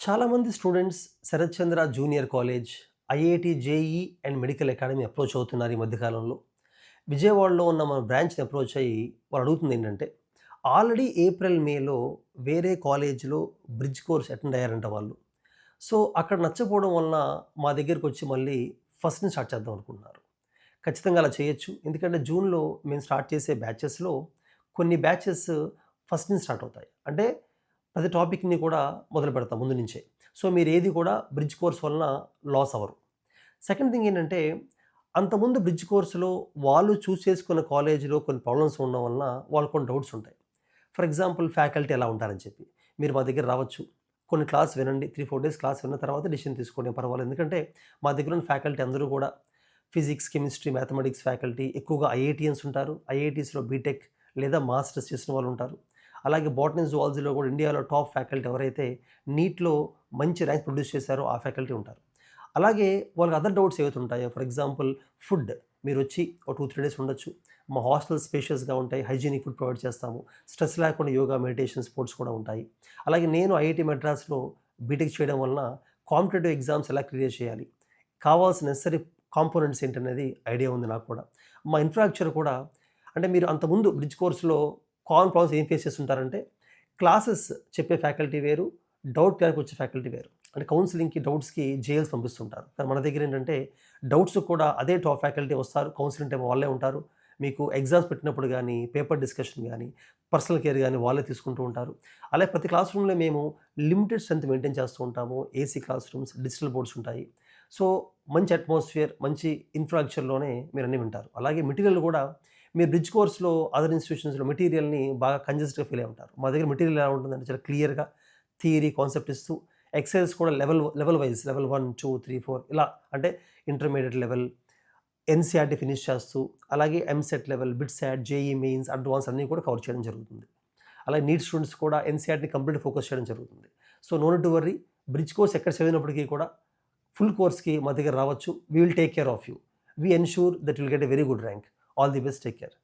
చాలామంది students Sharath Chandra junior college, IIT JEE and medical academy approach అవుతున్నారు ఈ మధ్యకాలంలో. విజయవాడలో ఉన్న మన బ్రాంచ్‌ని అప్రోచ్ అయ్యి వాళ్ళు అడుగుతుంది ఏంటంటే, ఆల్రెడీ ఏప్రిల్, మేలో వేరే కాలేజ్‌లో బ్రిడ్జ్ కోర్స్ అటెండ్ అయ్యారంట వాళ్ళు. సో, అక్కడ నచ్చకపోవడం వలన మా దగ్గరికొచ్చి మళ్ళీ ఫస్ట్ నుంచి స్టార్ట్ చేద్దాం అనుకుంటున్నారు. ఖచ్చితంగా అలా చేయొచ్చు. ఎందుకంటే జూన్‌లో మేము స్టార్ట్ చేసే బ్యాచెస్‌లో కొన్ని బ్యాచెస్ ఫస్ట్ నుంచి స్టార్ట్ అవుతాయి. అంటే ప్రతి టాపిక్‌ని కూడా మొదలుపెడతాం ముందు నుంచే. సో, మీరేది కూడా బ్రిడ్జ్ కోర్స్ వలన లాస్ అవ్వరు. సెకండ్ థింగ్ ఏంటంటే, అంతకుముందు బ్రిడ్జ్ కోర్స్‌లో వాళ్ళు చూజ్ చేసుకున్న కాలేజీలో కొన్ని ప్రాబ్లమ్స్ ఉండడం వలన వాళ్ళకి కొన్ని డౌట్స్ ఉంటాయి. ఫర్ ఎగ్జాంపుల్ ఫ్యాకల్టీ ఎలా ఉంటారని చెప్పి. మీరు మా దగ్గర రావచ్చు. కొన్ని క్లాస్ వినండి. 3, 4 డేస్ క్లాస్ విన్న తర్వాత డెసిషన్ తీసుకోండి పర్వాలేదు. ఎందుకంటే మా దగ్గర ఉన్న ఫ్యాకల్టీ అందరూ కూడా ఫిజిక్స్, కెమిస్ట్రీ, మ్యాథమెటిక్స్ ఫ్యాకల్టీ ఎక్కువగా ఐఐటీయన్స్ ఉంటారు. ఐఐటీస్‌లో బీటెక్ లేదా మాస్టర్స్ చేసిన వాళ్ళు ఉంటారు. అలాగే బోటనీ, జువాలజీలో కూడా ఇండియాలో టాప్ ఫ్యాకల్టీ ఎవరైతే నీట్‌లో మంచి ర్యాంక్ ప్రొడ్యూస్ చేశారో ఆ ఫ్యాకల్టీ ఉంటారు. అలాగే వాళ్ళకి అదర్ డౌట్స్ ఏవైతే ఉంటాయో ఫర్ ఎగ్జాంపుల్ ఫుడ్ మీరొచ్చి ఒక 2, 3 డేస్ ఉండొచ్చు. మా హాస్టల్స్ స్పేషియస్‌గా ఉంటాయి. హైజీనిక్ ఫుడ్ ప్రొవైడ్ చేస్తాము. స్ట్రెస్ లేకుండా యోగా, మెడిటేషన్, స్పోర్ట్స్ కూడా ఉంటాయి. అలాగే నేను ఐఐటీ మద్రాస్‌లో బీటెక్ చేయడం వలన కాంపిటీటివ్ ఎగ్జామ్స్ ఎలా క్లియర్ చేయాలి, కావాల్సిన నెసెసరీ కాంపోనెంట్స్ ఏంటనేది ఐడియా ఉంది నాకు కూడా. మా ఇన్‌ఫ్రాస్ట్రక్చర్ కూడా అంటే మీరు అంతకుముందు బ్రిడ్జ్ కోర్స్‌లో కామన్ ప్రాబ్లమ్స్ ఏం ఫేస్ చేస్తుంటారంటే, క్లాసెస్ చెప్పే ఫ్యాకల్టీ వేరు, డౌట్ క్లాస్‌కి వచ్చే ఫ్యాకల్టీ వేరు. అంటే కౌన్సెలింగ్‌కి, డౌట్స్‌కి జేఎల్స్ పంపిస్తుంటారు. కానీ మన దగ్గర ఏంటంటే, డౌట్స్ కూడా అదే టాప్ ఫ్యాకల్టీ వస్తారు. కౌన్సెలింగ్ టైమ్ వాళ్ళే ఉంటారు. మీకు ఎగ్జామ్స్ పెట్టినప్పుడు గానీ, పేపర్ డిస్కషన్ గానీ, పర్సనల్ కేర్ గానీ వాళ్ళే తీసుకుంటూ ఉంటారు. అలాగే ప్రతి క్లాస్ రూమ్‌లో మేము లిమిటెడ్ స్ట్రెంత్ మెయింటైన్ చేస్తూ ఉంటాము. AC class rooms, digital boards ఉంటాయి. సో, మంచి అట్మాస్ఫియర్, మంచి ఇన్‌ఫ్రాస్ట్రక్చర్‌లోనే మీరన్నీ వింటారు. అలాగే మెటీరియల్ కూడా మీరు బ్రిడ్జ్ కోర్స్‌లో అదర్ ఇన్‌స్టిట్యూషన్స్‌లో మెటీరియల్‌ని బాగా కంజెస్ట్‌గా ఫీల్ అయ్యి ఉంటారు. మా దగ్గర మెటీరియల్ ఎలా ఉంటుందంటే చాలా క్లియర్‌గా థియరీ, కాన్సెప్ట్ ఇస్తూ ఎక్సర్సైజెస్ కూడా లెవెల్ వైస్ లెవెల్ 1, 2, 3, 4 ఇలా అంటే ఇంటర్మీడియేట్ లెవెల్, ఎన్‌సీఈఆర్‌టీ ఫినిష్ చేస్తూ అలాగే EAMCET level, BITSAT, JEE mains, advance అన్నీ కూడా కవర్ చేయడం జరుగుతుంది. అలాగే నీట్ స్టూడెంట్స్ కూడా ఎన్‌సీఈఆర్‌టీని కంప్లీట్‌గా ఫోకస్ చేయడం జరుగుతుంది. So, no need to worry. Bridge course ఎక్కడ చదివినప్పటికీ కూడా ఫుల్ కోర్స్‌కి మా దగ్గర రావచ్చు. We will take care of you. We ensure that you will get a very good rank. All the best. Take care.